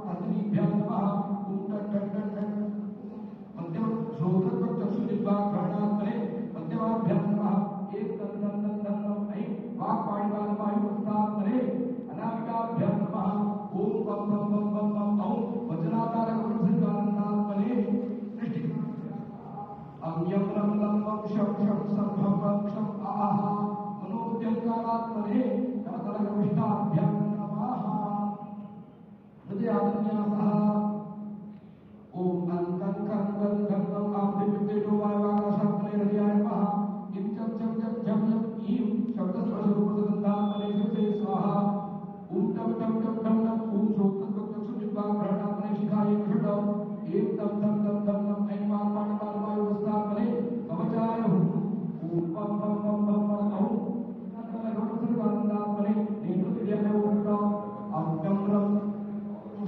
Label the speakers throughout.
Speaker 1: तद्रीभ्यां नमः ॐ टट्टट्टट्टट् मध्यम श्रोत्रत्वक चक्षुजिह्वाघ्राणात्मने मध्यमाभ्यां नमः एक तन्नन्नन्नम् ऐ वाक्पाणिपादवायुमस्तात्मने अनामिकाभ्यां नमः ॐ पं पं पं पं पं औं वचनाकारकवंशकानन्दात्मने सृष्टि अम्यं लं लं वं शं शं सर्वं वं क्षं आह मनोद्यङ्कारात्मने करतलकविष्टाभ्यां नमः हृदयान्यासः ओम अंतं कंगं गंगं आदित्येजो वायुवाकाशात्मने हृदयाय नमः इं चं चं चं झं झं ईं शब्दस्पर्शरूपसगन्धात्मने शिरसे स्वाहा ॐ टं टं टं टं टं ॐ श्रोत्रत्वचक्षुजिह्वाघ्राणात्मने शिखायै षट् ऐं तं तं तं तं तं ऐं वाक्पाणिपादवायुमस्तात्मने कवचाय हुं ॐ पं पं पं पं पं औं सर्वानन्दात्मने नेत्रतिर्याय षट् अव्यं रं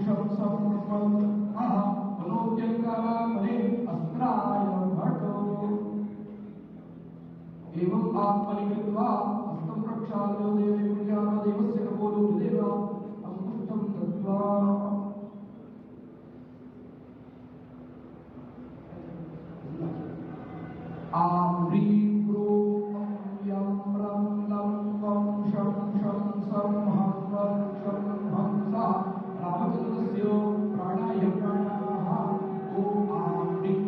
Speaker 1: शं सं पं आह मनोद्यङ्कारात्मने अस्त्राय भटो एवं आत्मनि कृत्वा हस्तं प्रक्षाल्य देवे पूज्यादेवस्य कपोलो देव अंकुष्टं दत्त्वा आम्रीं प्रों यं रं लं वं शं शं सं हं वं शं हंसः रामचन्द्रस्य प्राणाय प्राणाः ॐ आम्रीं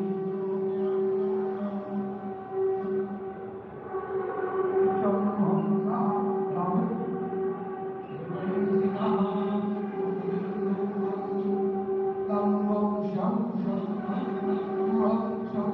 Speaker 1: शं हंसः रामचन्द्रः लं वं शं शं वं शं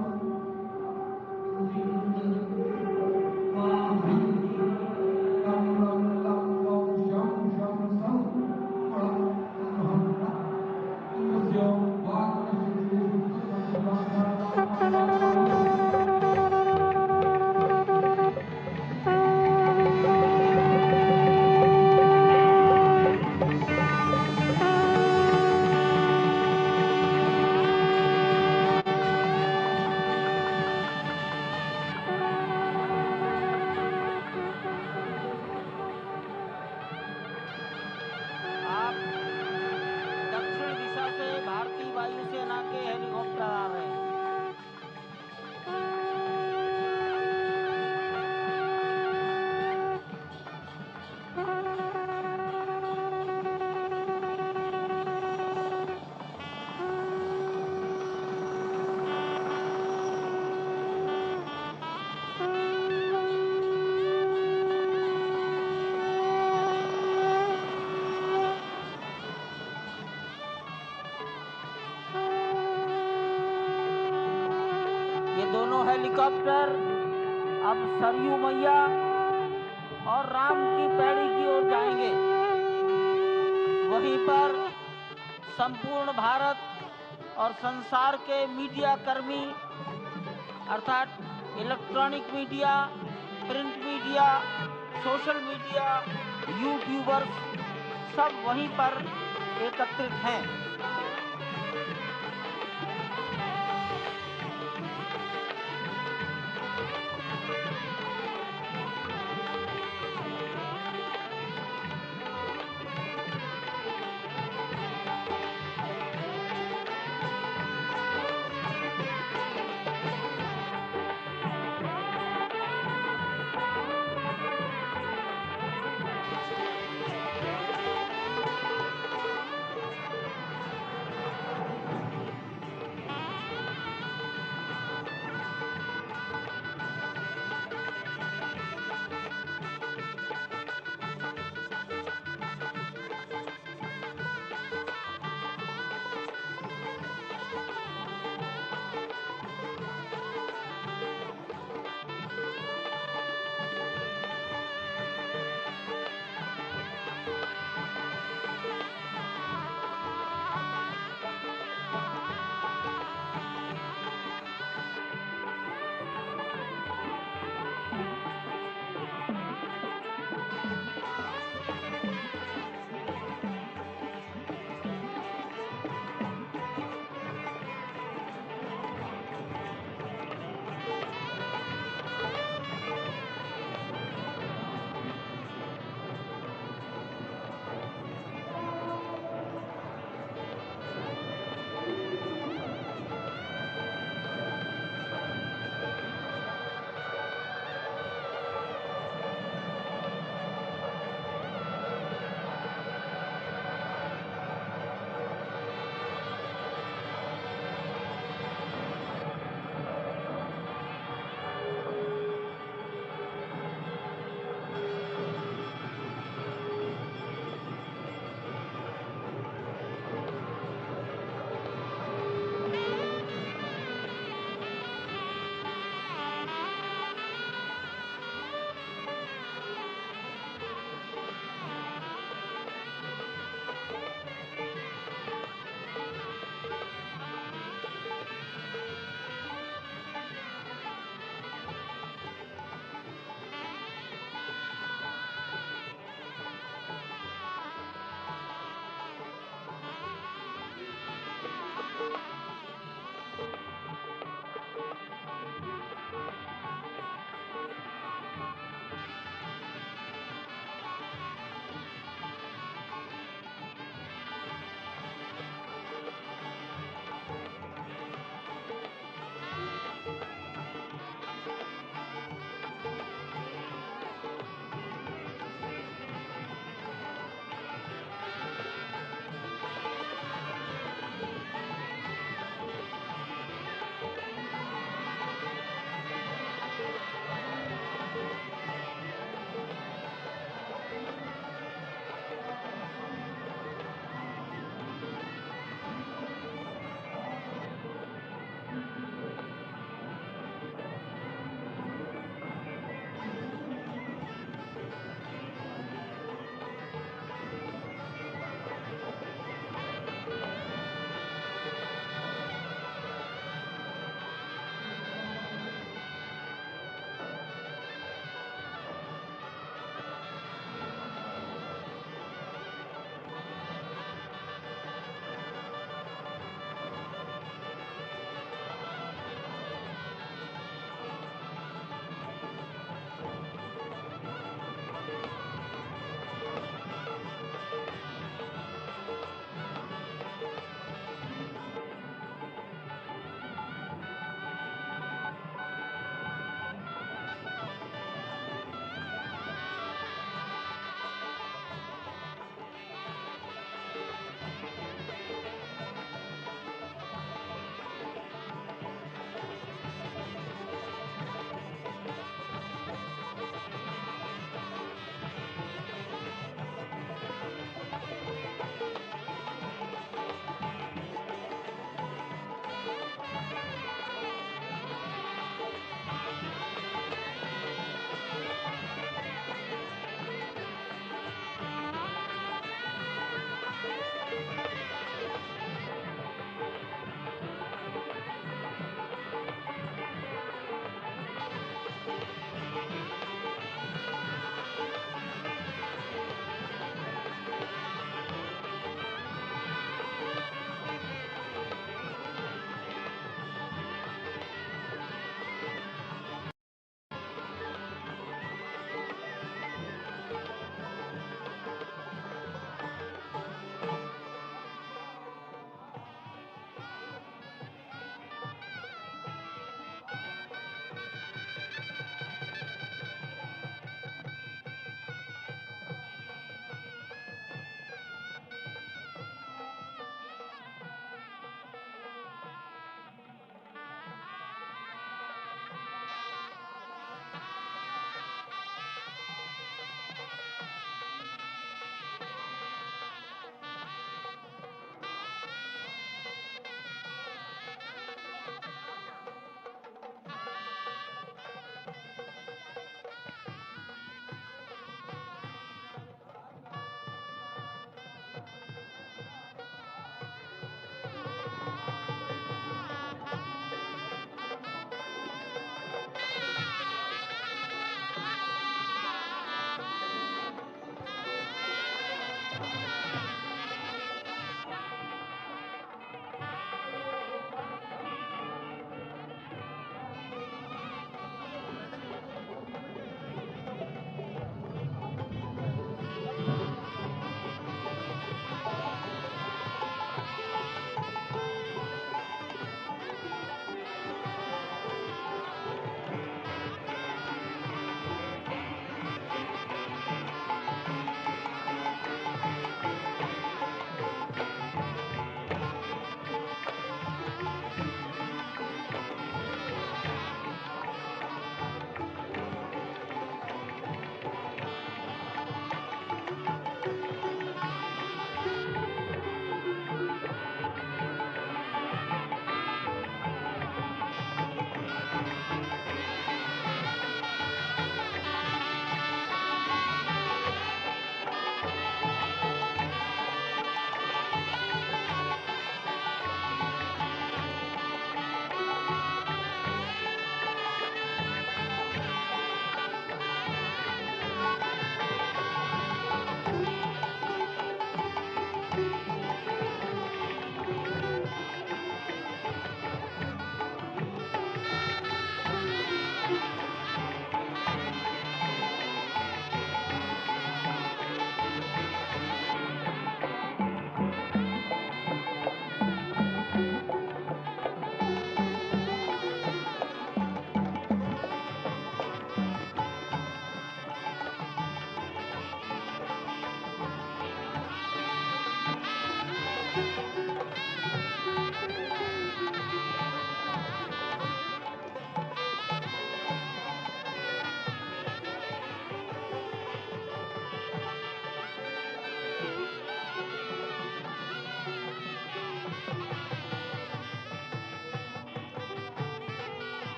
Speaker 2: हेलीकॉप्टर अब सरयू मैया और राम की पैड़ी की ओर जाएंगे। वहीं पर संपूर्ण भारत और संसार के मीडिया कर्मी अर्थात electronic media, print media, social media, YouTubers सब वहीं पर एकत्रित हैं।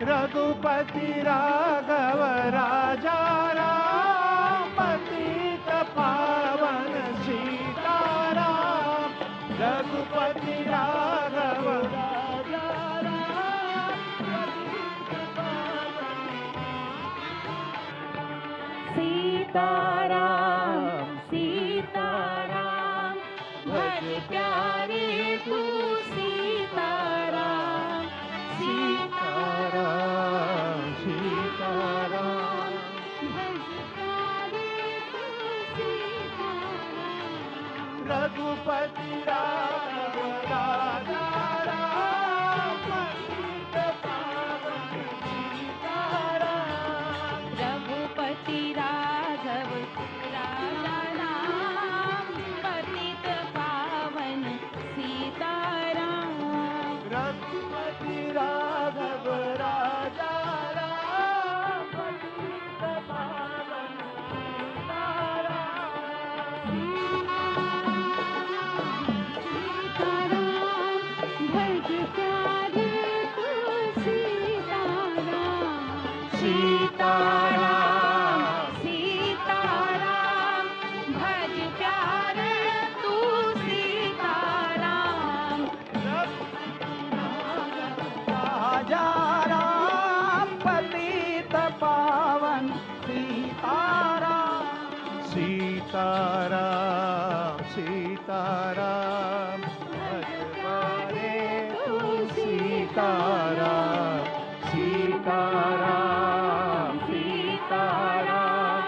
Speaker 3: रघुपति राघव राजा राम पतित पावन सीताराम। रघुपति राघव राजा राम पतित पावन
Speaker 4: सीताराम सीताराम भज प्यारे तू सीताराम
Speaker 3: सीताराम सीताराम
Speaker 4: भज प्यारे तू सीताराम।
Speaker 3: रघुपति राघव राजा राम पतित पावन सीताराम।
Speaker 4: रघुपति राघव राजा राम पतित पावन सीताराम।
Speaker 3: रघुपति राघव राजा राम पतित पावन सीताराम।
Speaker 4: सीताराम भज प्यारे तू सीताराम।
Speaker 3: सीताराम
Speaker 4: सीताराम भज प्यारे तू सीताराम।
Speaker 3: राजा राम पतित पावन सीताराम। सीताराम सीताराम भज प्यारे तू सीताराम। सीताराम सीताराम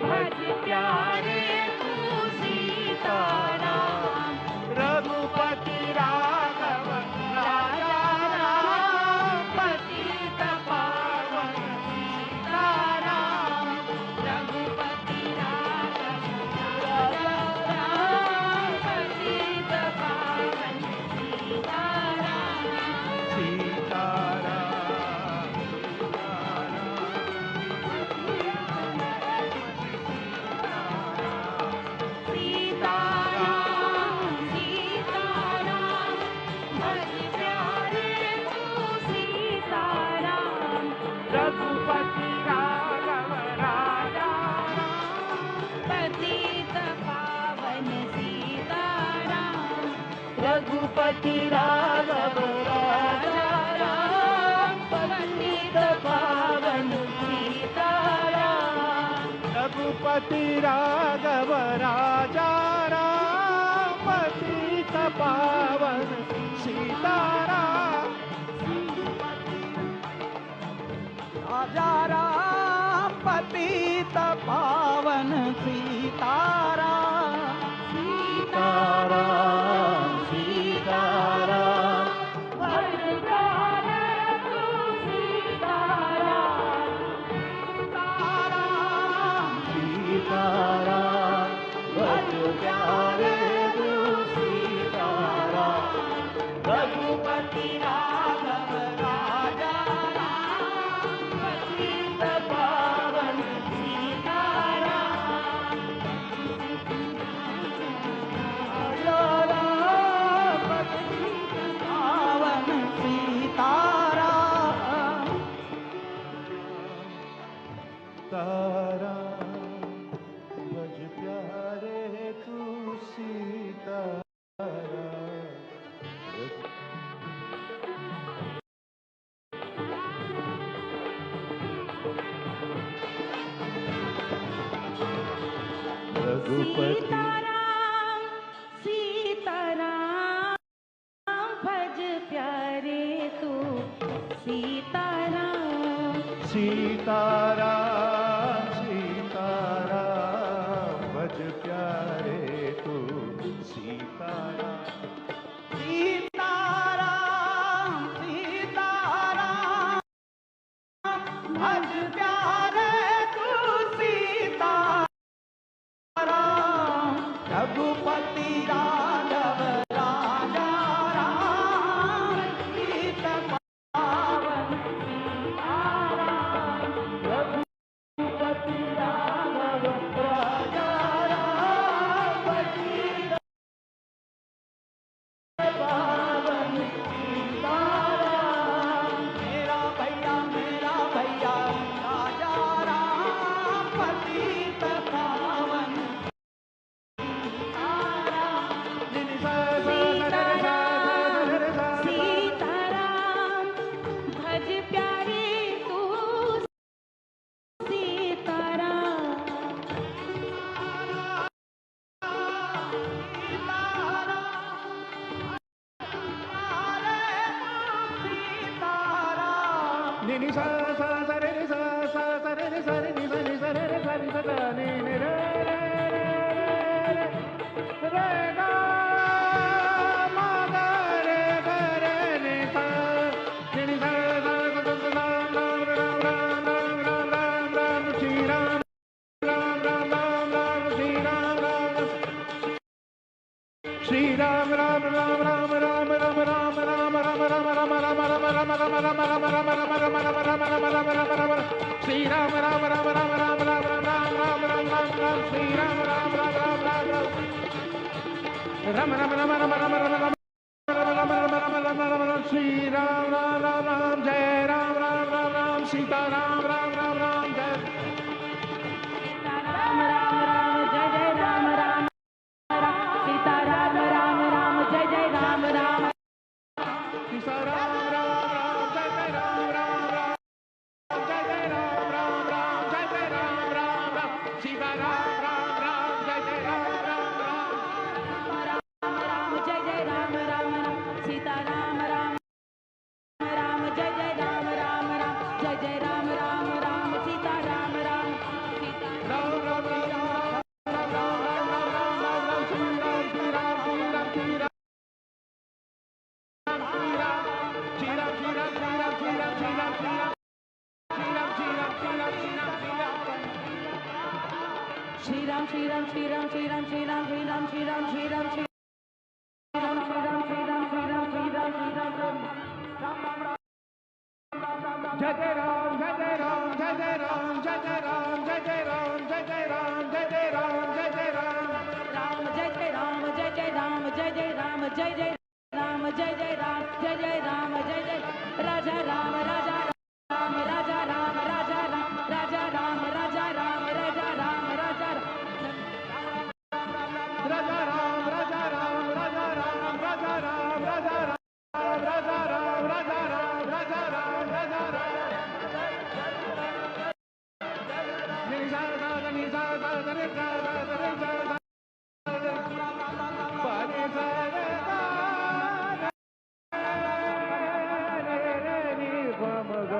Speaker 3: भज प्यारे तू सीताराम। रघुपति राघव राजा राम पतित पावन सीताराम।
Speaker 4: रघुपति राघव राजा राम पतित पावन सीताराम।
Speaker 3: सीताराम
Speaker 4: सीताराम सीताराम भज प्यारे तू सीताराम।
Speaker 3: रघुपति राघव राजा
Speaker 4: पतित पावन सीताराम।
Speaker 3: रघुपति राघव राजा
Speaker 4: राम पतित पावन सीताराम।
Speaker 3: रघुपति राघव राजा राम पतित पावन सीताराम। राजा राम पतित पावन सीताराम। सीताराम सीताराम
Speaker 4: भज प्यारे तू सीताराम।
Speaker 3: सीताराम भज प्यारे तू सीताराम। रघु राघव राजा राम पतित पावन सीताराम पावन सीताराम
Speaker 5: तारा भज प्यारे तू सीतारा रघुपति
Speaker 4: सीताराम सीताराम भज प्यारे तू सीताराम
Speaker 5: सीताराम सीताराम भज प्यारे तू सीताराम
Speaker 3: सीताराम सीताराम भज प्यारे तू सीताराम रघुपति राघव राजा राम पतित पावन सीताराम रघुपति राघव राजा राम पतित पावन सीताराम मेरा भैया राजा राम पतित पावन
Speaker 4: सीताराम सीताराम भज प्यारे तू सीताराम
Speaker 5: नि सा सा सा रे रे सा सा सा रे रे सा रे नि सा नि सा रे रे सा नि सा दा नि नि रे रे रे गा मा गा रे गा रे नि सा नि नि सा सा सा सा राम राम राम राम राम राम राम राम श्री राम राम राम राम राम श्री राम राम श्री राम राम राम राम राम राम राम राम राम राम राम राम राम राम राम राम श्री राम राम राम राम राम राम राम राम राम राम राम राम श्री राम राम राम राम राम राम राम राम राम राम राम राम श्री राम राम राम राम जय राम राम राम राम सीता राम राम राम राम जय
Speaker 4: राम राम राम जय जय राम राम राम सीताराम राम राम जय जय राम राम
Speaker 5: सीता राम राम राम जय जय राम राम राम जय जय राम राम राम जय जय राम राम राम सीता राम राम राम जय जय राम राम राम
Speaker 4: राम राम जय जय राम राम राम सीताराम राम राम जय जय राम राम राम जय जय राम राम राम सीताराम राम सीता
Speaker 5: राम राम राम राम राम राम राम राम राम राम श्री राम श्री राम श्री राम श्री राम
Speaker 4: श्री राम श्री राम श्री राम श्री राम श्री राम श्री राम श्री राम श्री राम श्री राम श्री राम श्री राम श्री राम श्री राम श्री राम
Speaker 5: जय जय राम जय जय राम जय जय राम जय जय राम जय जय राम जय जय राम जय जय राम जय जय राम
Speaker 4: राम जय जय राम जय जय राम जय जय राम जय जय राम जय जय राम जय जय राम जय जय राजा राम राजा राम राजा राम राजा राम राजा राम राजा राम राजा राम राजा राम
Speaker 5: राजा राम राजा राम राजा राम राजा राम राजा राम राजा राम राजा राम राजा राम राजा राम नि सा सा नि सा सा नि सा सा नि सा सा पा नि सा रे गा रे रे नि प म ग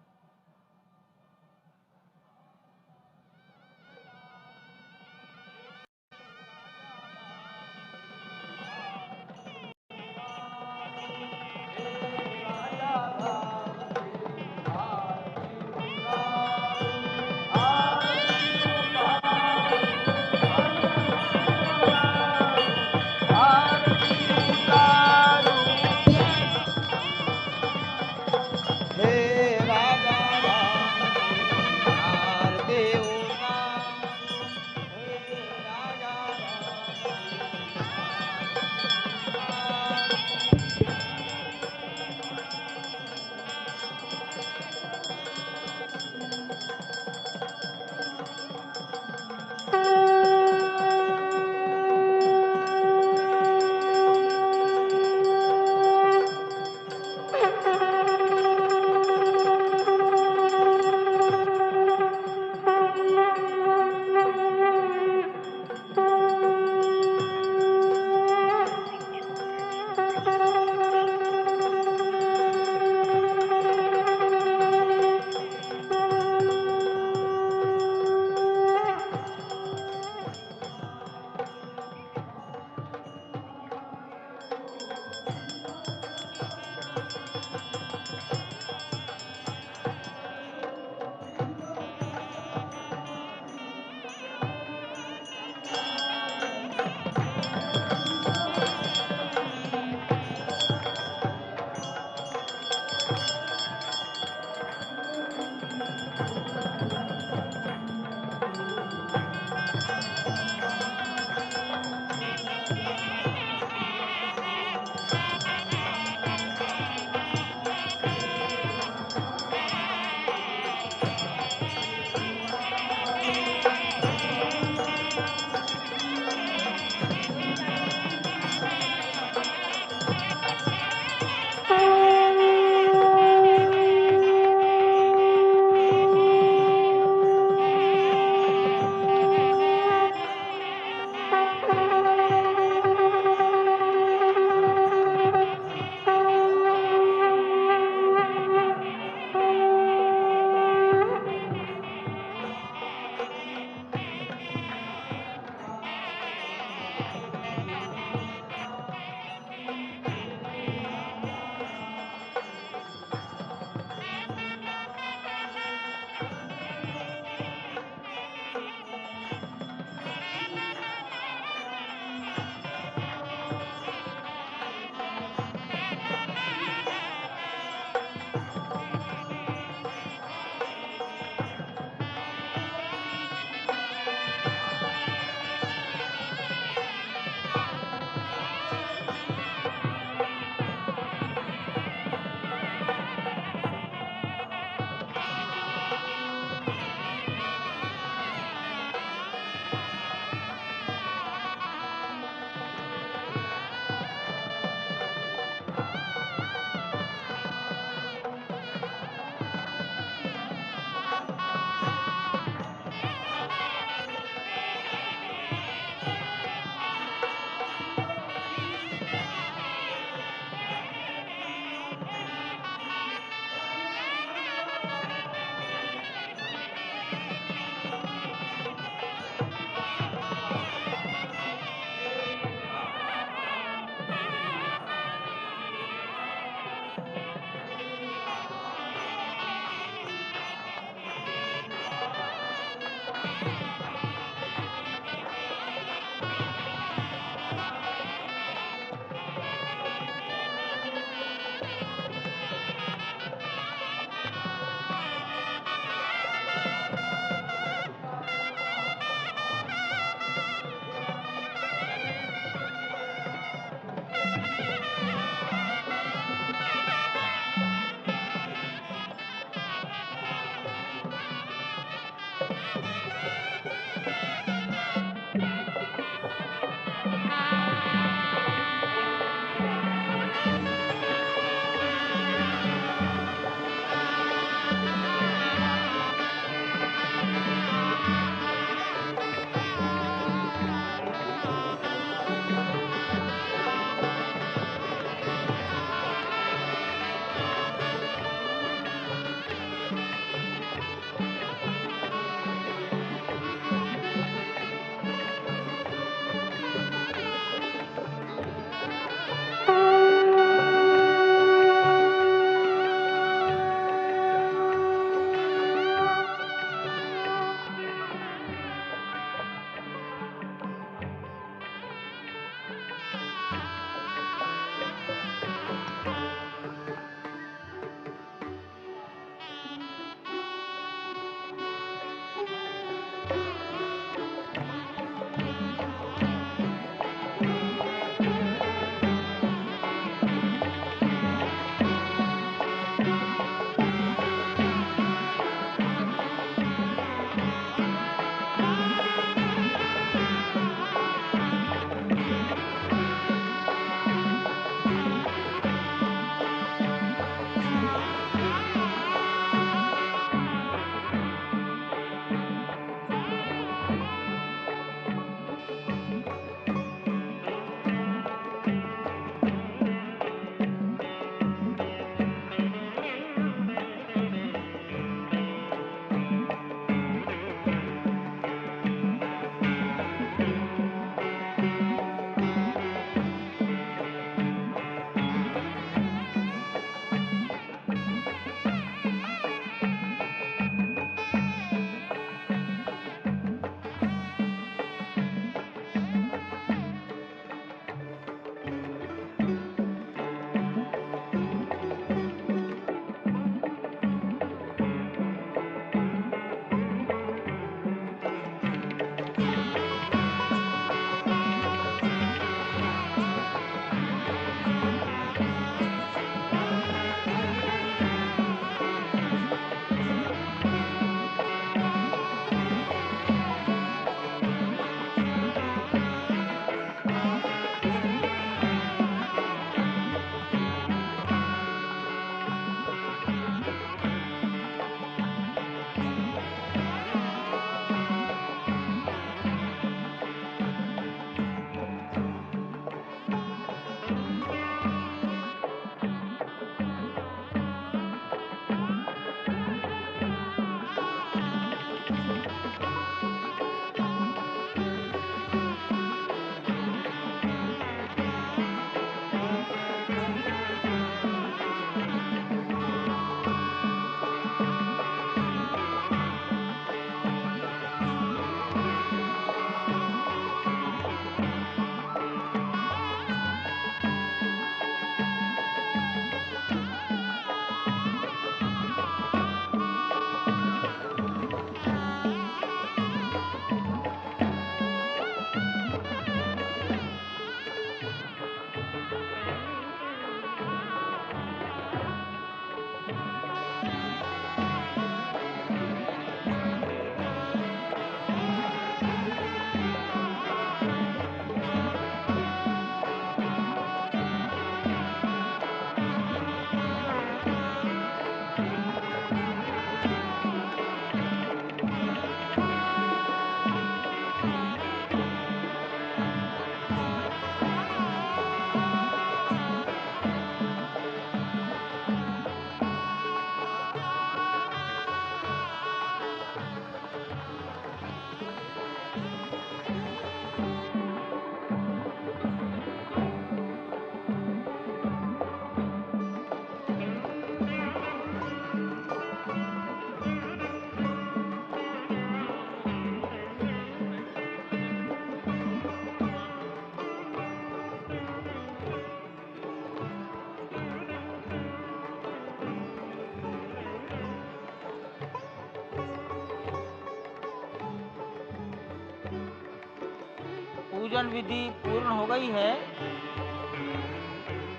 Speaker 2: पूजन विधि पूर्ण हो गई है।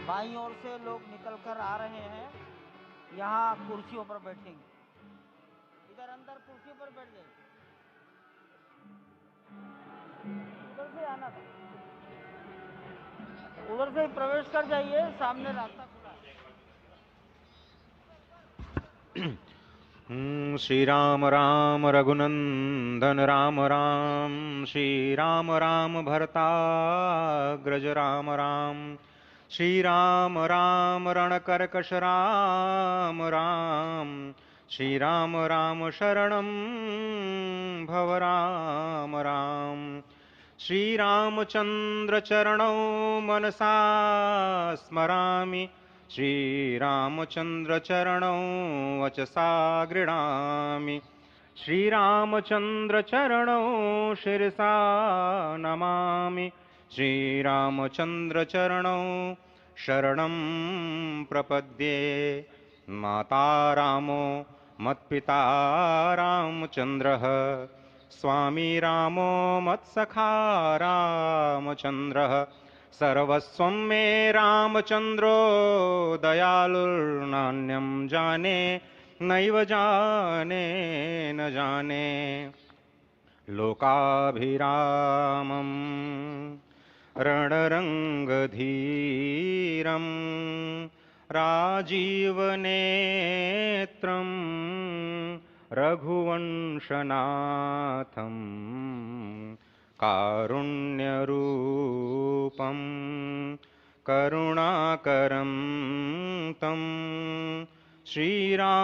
Speaker 2: बाईं ओर से लोग निकल कर आ रहे हैं, यहाँ कुर्सियों पर बैठेंगे। इधर अंदर कुर्सी पर बैठ जाइए, उधर से आना था, उधर से ही प्रवेश कर जाइए, सामने रास्ता खुला है।
Speaker 5: श्री राम राम रघुनंदन राम राम, श्री राम राम भरताग्रज राम राम, श्री राम राम रणकर्कश राम राम, श्री राम राम शरणं भव राम राम, श्री रामचंद्र चरणौ मनसा स्मरामि, श्री रामचंद्र चरणौ वचसा गृह्णामि, श्री रामचंद्र चरणौ शिरसा नमामि, श्री रामचंद्र चरणौ शरणं प्रपद्ये। माता रामो मत्पिता रामचंद्रः, स्वामी रामो मत्सखा रामचंद्रः, सर्वस्वं मे रामचंद्रो दयालुर्नान्यं जाने नैव जाने न जाने। लोकाभिरामं रणरंगधीरं राजीवनेत्रं रघुवंशनाथं, कारुण्यरूपं करुणाकरं तं श्रीरामचन्द्रं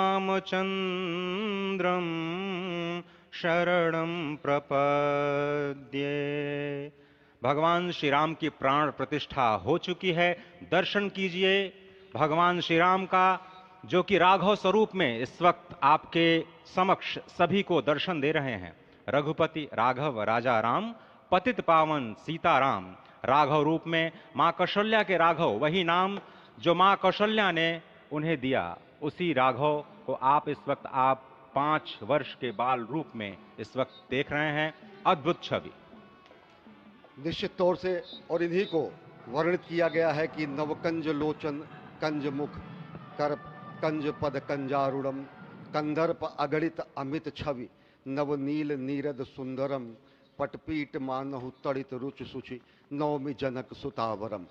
Speaker 5: शरणं प्रपद्ये। भगवान श्री राम की प्राण प्रतिष्ठा हो चुकी है। दर्शन कीजिए भगवान श्री राम का, जो कि राघव स्वरूप में इस वक्त आपके समक्ष सभी को दर्शन दे रहे हैं। रघुपति राघव राजा राम, पतित पावन सीताराम। राघव रूप में मां कौशल्या के राघव, वही नाम जो मां कौशल्या ने उन्हें दिया, उसी राघव को आप इस वक्त 5 वर्ष के बाल रूप में इस वक्त देख रहे हैं। अद्भुत छवि।
Speaker 6: निश्चित तौर से और इन्हीं को वर्णित किया गया है कि नवकंज लोचन कंज मुख कर कंज पद कंजारूढ़म, कंदर्प अगणित अमित छवि नवनील नीरद सुंदरम, पटपीट मानहु तड़ित रुचि सुचि नवमी जनक सुतावरम।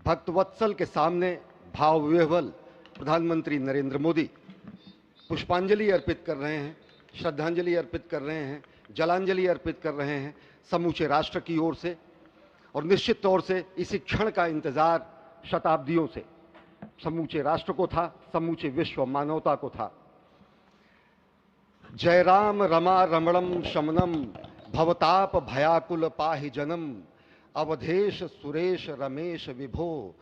Speaker 6: भक्तवत्सल के सामने भाव विह्वल प्रधानमंत्री नरेंद्र मोदी पुष्पांजलि अर्पित कर रहे हैं, श्रद्धांजलि अर्पित कर रहे हैं, जलांजलि अर्पित कर रहे हैं समूचे राष्ट्र की ओर से। और निश्चित तौर से इसी क्षण का इंतजार शताब्दियों से समूचे राष्ट्र को था, समूचे विश्व मानवता को था। जय राम रमा रमणम शमनम, भवताप भयाकुल पाहि जनम, अवधेश सुरेश रमेश विभो,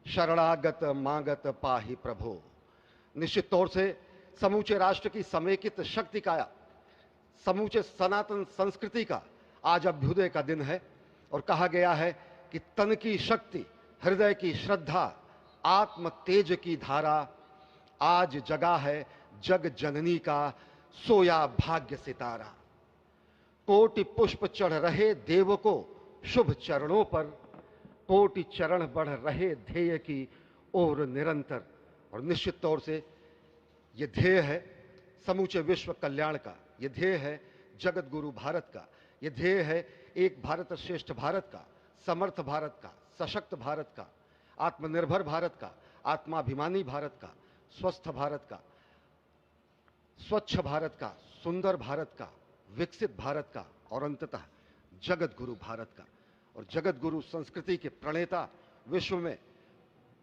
Speaker 6: शरणागत मागत पाहि प्रभो। निश्चित तौर से समूचे राष्ट्र की समेकित शक्ति का, समूचे सनातन संस्कृति का आज अभ्युदय का दिन है। और कहा गया है कि तन की शक्ति, हृदय की श्रद्धा, आत्म तेज की धारा आज जगा है जग जननी का सोया भाग्य सितारा। कोटि पुष्प चढ़ रहे देव को शुभ चरणों पर, कोटि चरण बढ़ रहे ध्येय की ओर निरंतर। और निश्चित तौर से ये ध्येय है समूचे विश्व कल्याण का, ये ध्येय है जगत गुरु भारत का, ये ध्येय है एक भारत श्रेष्ठ भारत का, समर्थ भारत का, सशक्त भारत का, आत्मनिर्भर भारत का, आत्माभिमानी भारत का, स्वस्थ भारत का, स्वच्छ भारत का, सुंदर भारत का, विकसित भारत का और अंततः जगत गुरु भारत का। और जगत गुरु संस्कृति के प्रणेता, विश्व में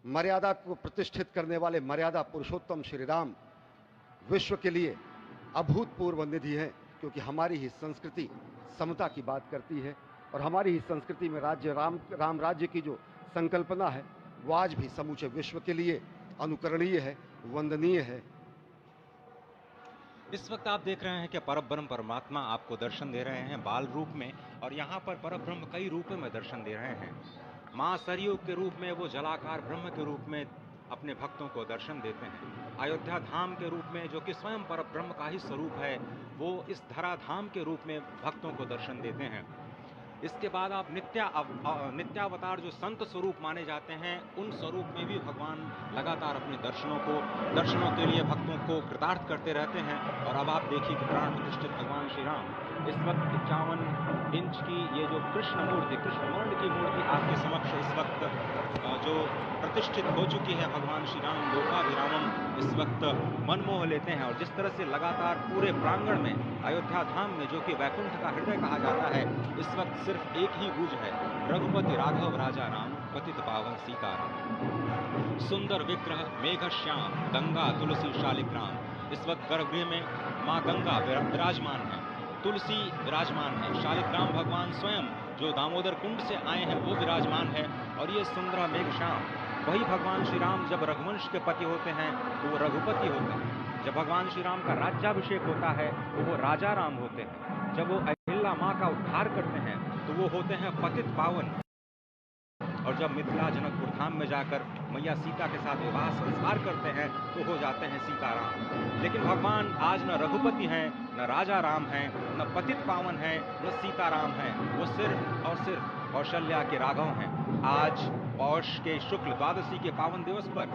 Speaker 6: मर्यादा को प्रतिष्ठित करने वाले मर्यादा पुरुषोत्तम श्री राम विश्व के लिए अभूतपूर्व निधि है, क्योंकि हमारी ही संस्कृति समता की बात करती है और हमारी ही संस्कृति में राज्य राम राज्य की जो संकल्पना है वो आज भी समूचे विश्व के लिए अनुकरणीय है, वंदनीय है।
Speaker 5: इस वक्त आप देख रहे हैं कि परब्रह्म परमात्मा आपको दर्शन दे रहे हैं बाल रूप में, और यहाँ पर परब्रह्म कई रूपों में दर्शन दे रहे हैं। माँ सरयू के रूप में वो जलाकार ब्रह्म के रूप में अपने भक्तों को दर्शन देते हैं। अयोध्या धाम के रूप में, जो कि स्वयं परब्रह्म का ही स्वरूप है, वो इस धरा धाम के रूप में भक्तों को दर्शन देते हैं।
Speaker 7: इसके बाद आप नित्यावतार जो संत स्वरूप माने जाते हैं, उन स्वरूप में भी भगवान लगातार अपने दर्शनों के लिए भक्तों को कृतार्थ करते रहते हैं। और अब आप देखिए कि प्राण प्रतिष्ठित भगवान श्री राम इस वक्त 51 इंच की ये जो कृष्ण वर्ण की मूर्ति आपके समक्ष इस वक्त जो प्रतिष्ठित हो चुकी है, भगवान श्री राम लोकाभिरामम इस वक्त मन मोह लेते हैं। और जिस तरह से लगातार पूरे प्रांगण में अयोध्या धाम में, जो कि वैकुंठ का हृदय कहा जाता है, इस वक्त सिर्फ एक ही गूंज है, रघुपति राघव राजा राम, पतित पावन सीताराम। सुंदर विग्रह मेघ श्याम, गंगा तुलसी शालिग्राम। इस वक्त गर्भगृह में माँ गंगा विराजमान है, तुलसी विराजमान है, शालिग्राम भगवान स्वयं जो दामोदर कुंड से आए हैं वो विराजमान है। और ये सुंदर मेघ श्याम, वही भगवान श्री राम जब रघुवंश के पति होते हैं तो वो रघुपति होते हैं। जब भगवान श्री राम का राज्याभिषेक होता है तो वो राजा राम होते हैं। जब वो अहिल्या माँ का उद्धार करते हैं तो वो होते हैं पतित पावन। और जब मिथिला जनकपुर धाम में जाकर मैया सीता के साथ विवाह संस्कार करते हैं तो हो जाते हैं सीताराम। लेकिन भगवान आज न रघुपति हैं, न राजा राम हैं, न पतित पावन हैं, न सीताराम हैं। वो सिर्फ और सिर्फ कौशल्या के राघव हैं। आज पौष के शुक्ल द्वादशी के पावन दिवस पर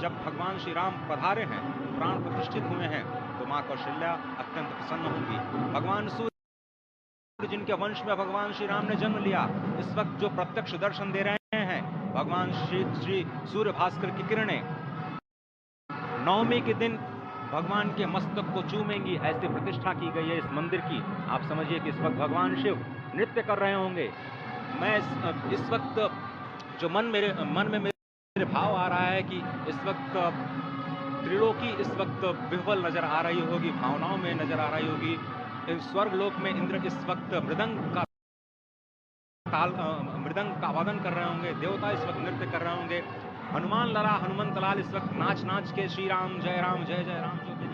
Speaker 7: जब भगवान श्री राम पधारे हैं, प्राण प्रतिष्ठित हुए हैं, तो माँ कौशल्या अत्यंत प्रसन्न होंगी। भगवान सूर्य, जिनके वंश में भगवान श्री राम ने जन्म लिया, इस वक्त जो प्रत्यक्ष दर्शन दे रहे हैं, भगवान श्री सूर्य भास्कर की किरणें नवमी के दिन भगवान के मस्तक को चूमेंगी, ऐसी प्रतिष्ठा की गई है इस मंदिर की। आप समझिए कि इस वक्त भगवान शिव नृत्य कर रहे होंगे। मैं इस वक्त जो मन में मेरे भाव आ रहा है कि इस वक्त त्रिलोकी इस वक्त विह्वल नजर आ रही होगी, भावनाओं में नजर आ रही होगी। स्वर्ग लोक में इंद्र इस वक्त मृदंग का वादन कर रहे होंगे, देवता इस वक्त नृत्य कर रहे होंगे। हनुमान लला हनुमंत लाल इस वक्त नाच के श्री राम जय राम जय जय राम जो भी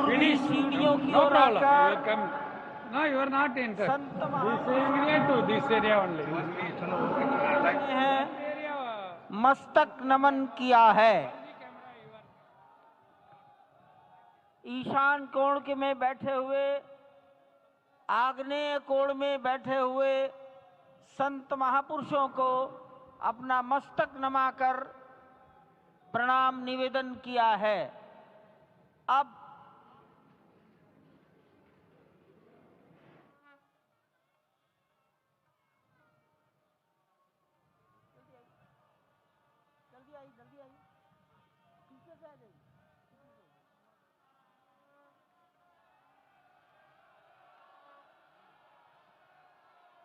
Speaker 2: पूर्वी सीढ़ियों की ओर आकर
Speaker 8: No, you are not entered.
Speaker 2: Sant
Speaker 8: This
Speaker 2: महापुरुष
Speaker 8: area to this area only.
Speaker 2: हैं मस्तक नमन किया है। ईशान कोण के में बैठे हुए, आग्नेय कोण में बैठे हुए संत महापुरुषों को अपना मस्तक नमाकर प्रणाम निवेदन किया है। अब जल्दी आई पीछे से आ जाइए।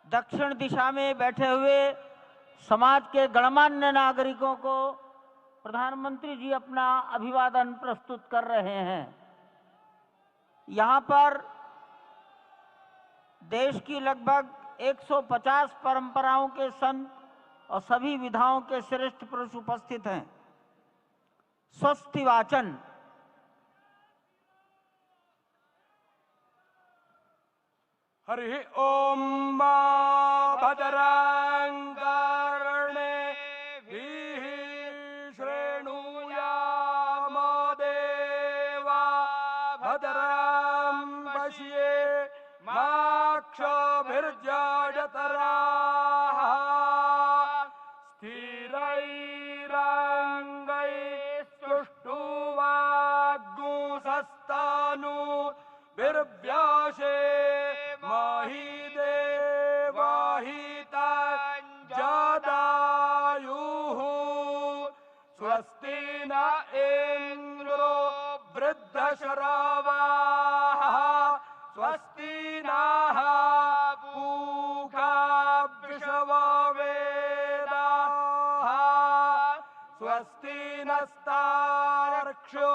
Speaker 2: दक्षिण दिशा में बैठे हुए समाज के गणमान्य नागरिकों को प्रधानमंत्री जी अपना अभिवादन प्रस्तुत कर रहे हैं। यहाँ पर देश की लगभग 150 परंपराओं के संत और सभी विधाओं के श्रेष्ठ पुरुष उपस्थित हैं। स्वस्ति वाचन
Speaker 1: हरि ओम भद्रं कर्णेभिः शृणुयाम देवा भद्रं पश्येमाक्षभिर्यजत्राः स्थिरैरङ्गैः स्वस्ति न इंद्रो वृद्धशरवाः स्वस्ति नः पूषा वृषभवेदाः स्वस्ति नस्तार्क्ष्यो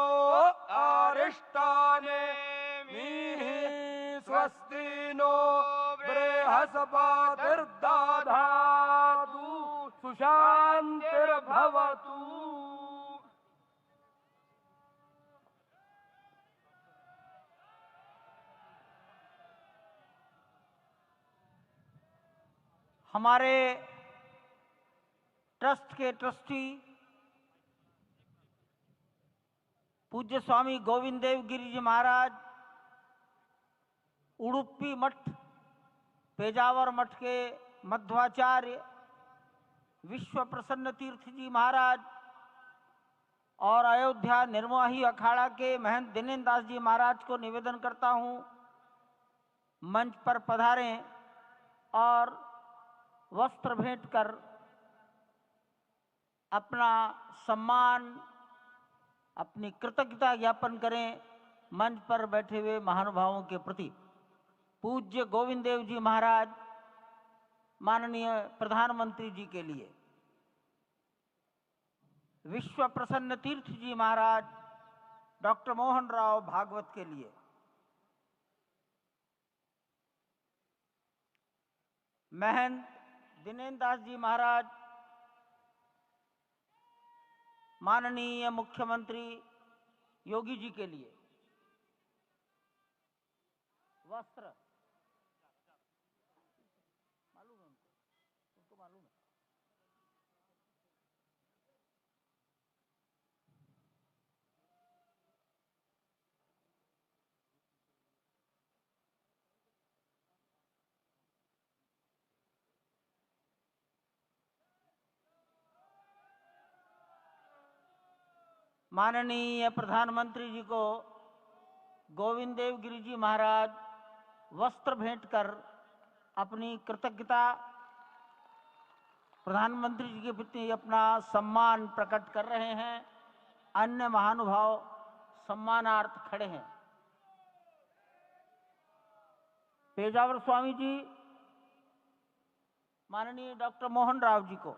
Speaker 1: अरिष्टानेमिः स्वस्ति नो बृहस्पतिर्दधातु सुशान्तिर्भवतु।
Speaker 2: हमारे ट्रस्ट के ट्रस्टी पूज्य स्वामी गोविंद देव गिरी जी महाराज, उडुपी मठ, पेजावर मठ के मध्वाचार्य विश्व प्रसन्न तीर्थ जी महाराज और अयोध्या निर्मोही अखाड़ा के महंत दिनेन्द्र दास जी महाराज को निवेदन करता हूं, मंच पर पधारें और वस्त्र भेंट कर अपना सम्मान, अपनी कृतज्ञता ज्ञापन करें मंच पर बैठे हुए महानुभावों के प्रति। पूज्य गोविंद देव जी महाराज, माननीय प्रधानमंत्री जी के लिए, विश्व प्रसन्न तीर्थ जी महाराज डॉक्टर मोहन राव भागवत के लिए, महंत दिनेन्द्र दास जी महाराज, माननीय मुख्यमंत्री योगी जी के लिए वस्त्र, मालूम है उनको मालूम है। माननीय प्रधानमंत्री जी को गोविंद देव गिरी जी महाराज वस्त्र भेंट कर अपनी कृतज्ञता, प्रधानमंत्री जी के प्रति अपना सम्मान प्रकट कर रहे हैं। अन्य महानुभाव सम्मानार्थ खड़े हैं। पेजावर स्वामी जी माननीय डॉक्टर मोहन राव जी को,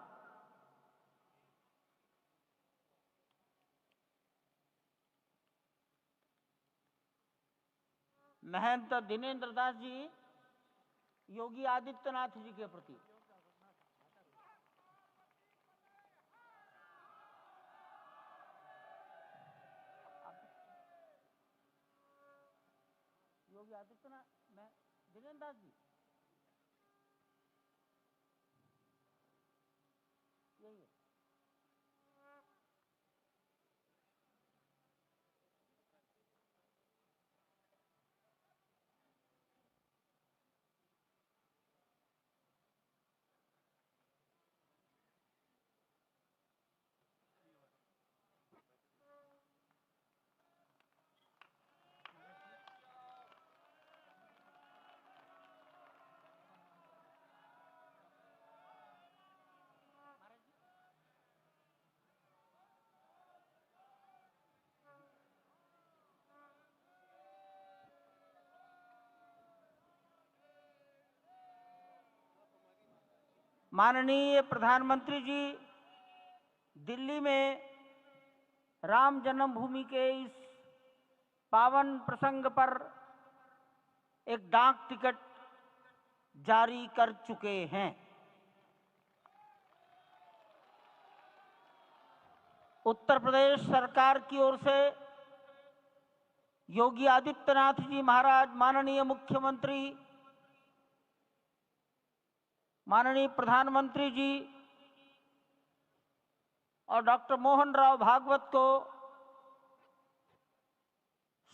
Speaker 2: महंत दिनेन्द्र दास जी योगी आदित्यनाथ जी के प्रति, योगी आदित्यनाथ, मैं दिनेन्द्र दास जी, यही है। माननीय प्रधानमंत्री जी दिल्ली में राम जन्मभूमि के इस पावन प्रसंग पर एक डाक टिकट जारी कर चुके हैं। उत्तर प्रदेश सरकार की ओर से योगी आदित्यनाथ जी महाराज, माननीय मुख्यमंत्री, माननीय प्रधानमंत्री जी और डॉक्टर मोहन राव भागवत को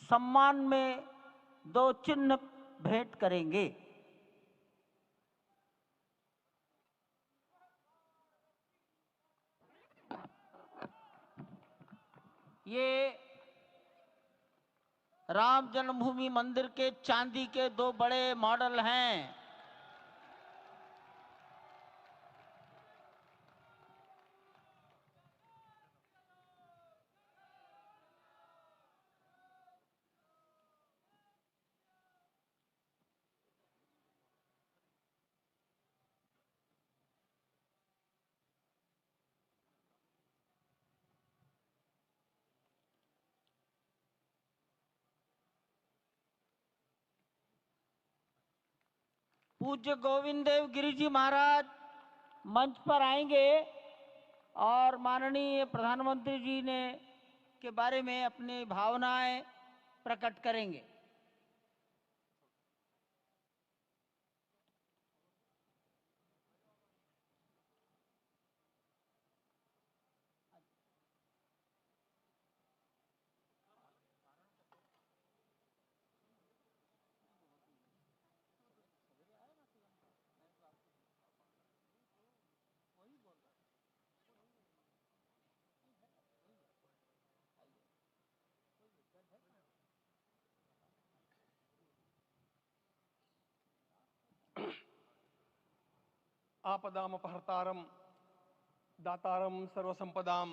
Speaker 2: सम्मान में 2 चिन्ह भेंट करेंगे। ये राम जन्मभूमि मंदिर के चांदी के 2 बड़े मॉडल हैं। पूज्य गोविंद देव गिरि जी महाराज मंच पर आएंगे और माननीय प्रधानमंत्री जी ने के बारे में अपनी भावनाएं प्रकट करेंगे।
Speaker 9: आपदाम अपहर्तारम दातारम सर्वसंपदाम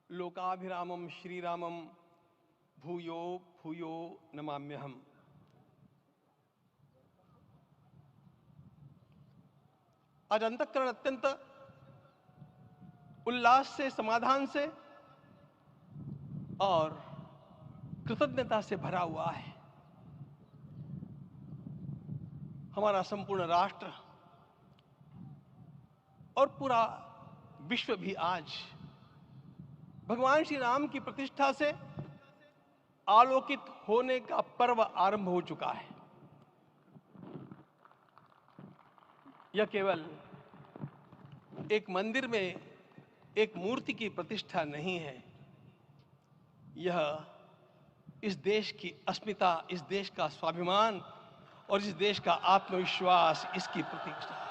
Speaker 9: लोकाभिरामम श्रीरामम भूयो भूयो नमाम्यहम्। आज अंतःकरण अत्यंत उल्लास से, समाधान से और कृतज्ञता से भरा हुआ है। हमारा संपूर्ण राष्ट्र और पूरा विश्व भी आज भगवान श्री राम की प्रतिष्ठा से आलोकित होने का पर्व आरंभ हो चुका है। यह केवल एक मंदिर में एक मूर्ति की प्रतिष्ठा नहीं है, यह इस देश की अस्मिता, इस देश का स्वाभिमान और इस देश का आत्मविश्वास, इसकी प्रतीक्षा है।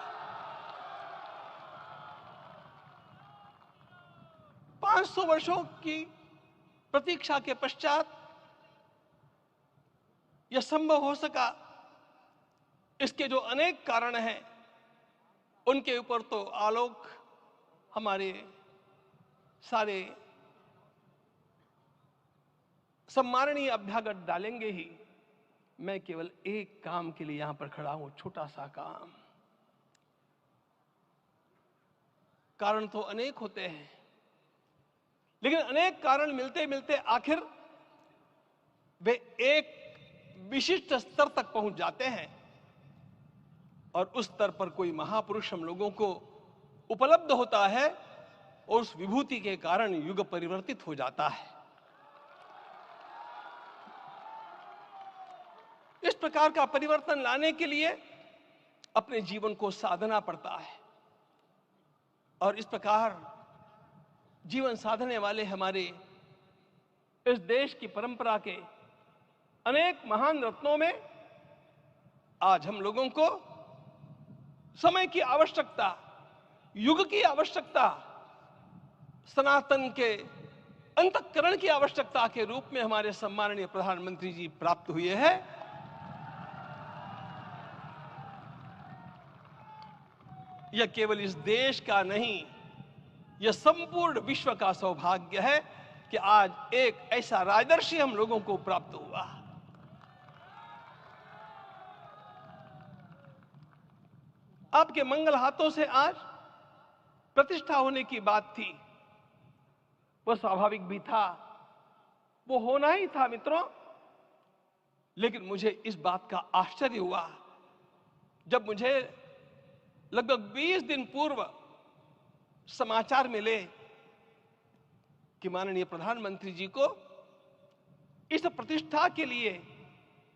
Speaker 9: 500 वर्षों की प्रतीक्षा के पश्चात यह संभव हो सका। इसके जो अनेक कारण हैं, उनके ऊपर तो आलोक हमारे सारे सम्माननीय अभ्यागत डालेंगे ही। मैं केवल एक काम के लिए यहां पर खड़ा हूं, छोटा सा काम। कारण तो अनेक होते हैं, लेकिन अनेक कारण मिलते मिलते आखिर वे एक विशिष्ट स्तर तक पहुंच जाते हैं और उस स्तर पर कोई महापुरुष हम लोगों को उपलब्ध होता है और उस विभूति के कारण युग परिवर्तित हो जाता है। इस प्रकार का परिवर्तन लाने के लिए अपने जीवन को साधना पड़ता है और इस प्रकार जीवन साधने वाले हमारे इस देश की परंपरा के अनेक महान रत्नों में आज हम लोगों को समय की आवश्यकता, युग की आवश्यकता, सनातन के अंतःकरण की आवश्यकता के रूप में हमारे सम्माननीय प्रधानमंत्री जी प्राप्त हुए हैं। यह केवल इस देश का नहीं, यह संपूर्ण विश्व का सौभाग्य है कि आज एक ऐसा राजदर्शी हम लोगों को प्राप्त हुआ। आपके मंगल हाथों से आज प्रतिष्ठा होने की बात थी, वह स्वाभाविक भी था, वो होना ही था मित्रों। लेकिन मुझे इस बात का आश्चर्य हुआ जब मुझे लगभग 20 दिन पूर्व समाचार मिले कि माननीय प्रधानमंत्री जी को इस प्रतिष्ठा के लिए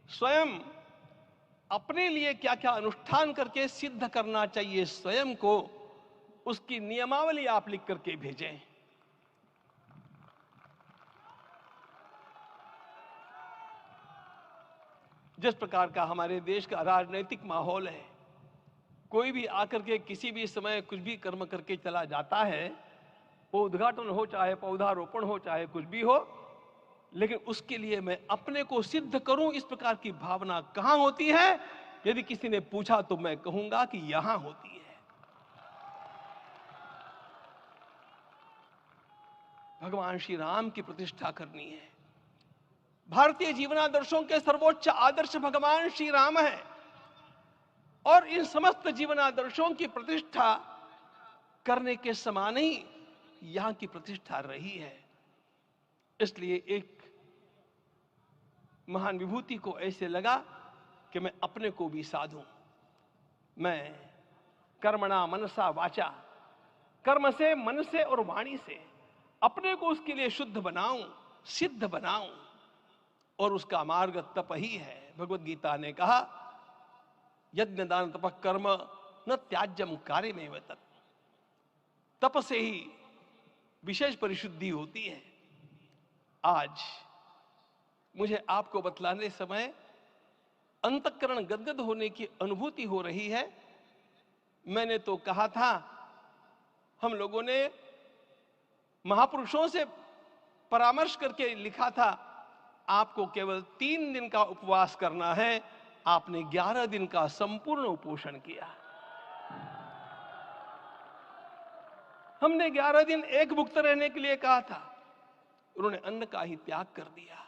Speaker 9: स्वयं अपने लिए क्या क्या अनुष्ठान करके सिद्ध करना चाहिए, स्वयं को उसकी नियमावली आप लिख करके भेजें। जिस प्रकार का हमारे देश का राजनीतिक माहौल है, कोई भी आकर के किसी भी समय कुछ भी कर्म करके चला जाता है, वो उद्घाटन हो चाहे पौधारोपण हो चाहे कुछ भी हो, लेकिन उसके लिए मैं अपने को सिद्ध करूं, इस प्रकार की भावना कहां होती है? यदि किसी ने पूछा तो मैं कहूंगा कि यहां होती है। भगवान श्री राम की प्रतिष्ठा करनी है। भारतीय जीवनादर्शों के सर्वोच्च आदर्श भगवान श्री राम है और इन समस्त जीवनादर्शों की प्रतिष्ठा करने के समान ही यहां की प्रतिष्ठा रही है। इसलिए एक महान विभूति को ऐसे लगा कि मैं अपने को भी साधूं। मैं कर्मणा मनसा वाचा, कर्म से, मन से और वाणी से अपने को उसके लिए शुद्ध बनाऊं, सिद्ध बनाऊं, और उसका मार्ग तप ही है। भगवत गीता ने कहा यज्ञ दान तप कर्म न त्याज्यम कार्य में तत्। तप से ही विशेष परिशुद्धि होती है। आज मुझे आपको बतलाने समय अंतःकरण गदगद होने की अनुभूति हो रही है। मैंने तो कहा था, हम लोगों ने महापुरुषों से परामर्श करके लिखा था, आपको केवल 3 दिन का उपवास करना है। आपने 11 दिन का संपूर्ण उपोषण किया। हमने 11 दिन एक भुक्त रहने के लिए कहा था, उन्होंने अन्न का ही त्याग कर दिया।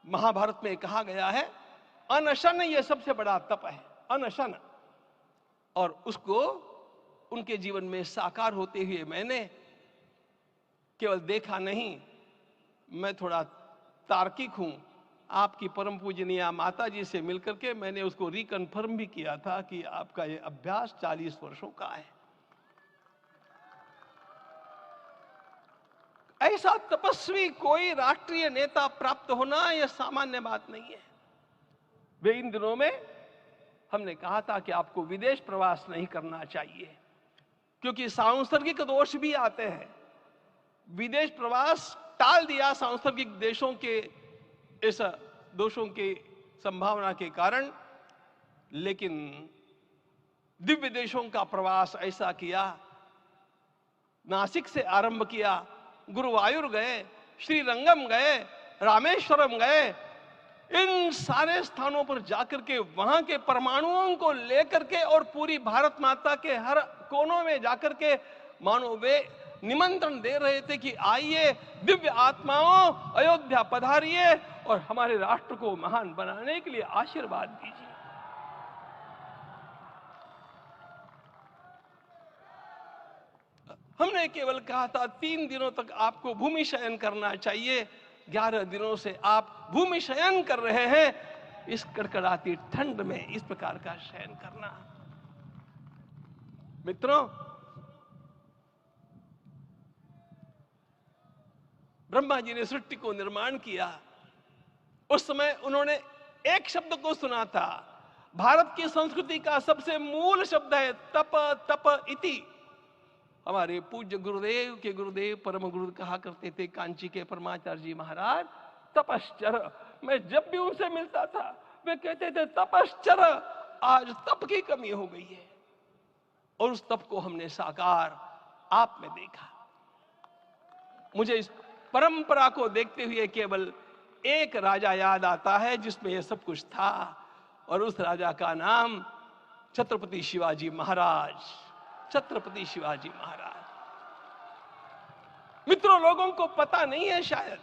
Speaker 9: महाभारत में कहा गया है अनशन ये सबसे बड़ा तप है, अनशन। और उसको उनके जीवन में साकार होते हुए मैंने केवल देखा नहीं, मैं थोड़ा तार्किक हूं। आपकी परम पूजनीय माता जी से मिलकर के मैंने उसको रिकन्फर्म भी किया था कि आपका ये अभ्यास 40 वर्षों का है। ऐसा तपस्वी कोई राष्ट्रीय नेता प्राप्त होना यह सामान्य बात नहीं है। वे इन दिनों में हमने कहा था कि आपको विदेश प्रवास नहीं करना चाहिए, क्योंकि सांसर्गिक दोष भी आते हैं। विदेश प्रवास टाल दिया सांसर्गिक देशों के इस दोषों की संभावना के कारण, लेकिन दिव्य देशों का प्रवास ऐसा किया। नासिक से आरंभ किया, गुरुवायूर गए, श्रीरंगम गए, रामेश्वरम गए। इन सारे स्थानों पर जाकर के वहां के परमाणुओं को लेकर के और पूरी भारत माता के हर कोनों में जाकर के मानो वे निमंत्रण दे रहे थे कि आइए दिव्य आत्माओं, अयोध्या पधारिए और हमारे राष्ट्र को महान बनाने के लिए आशीर्वाद दीजिए। हमने केवल कहा था 3 दिनों तक आपको भूमि शयन करना चाहिए। 11 दिनों से आप भूमि शयन कर रहे हैं। इस कड़कड़ाती ठंड में इस प्रकार का शयन करना, मित्रों, ब्रह्मा जी ने सृष्टि को निर्माण किया। उस समय उन्होंने एक शब्द को सुना था। भारत की संस्कृति का सबसे मूल शब्द है तप, तप इति। हमारे पूज्य गुरुदेव के गुरुदेव परम गुरु कहा करते थे, कांची के परमाचार्य जी महाराज, तपश्चर। मैं जब भी उनसे मिलता था वे कहते थे तपश्चर। आज तप की कमी हो गई है और उस तप को हमने साकार आप में देखा। मुझे इस परंपरा को देखते हुए केवल एक राजा याद आता है जिसमें यह सब कुछ था, और उस राजा का नाम छत्रपति शिवाजी महाराज। छत्रपति शिवाजी महाराज। मित्रों, लोगों को पता नहीं है शायद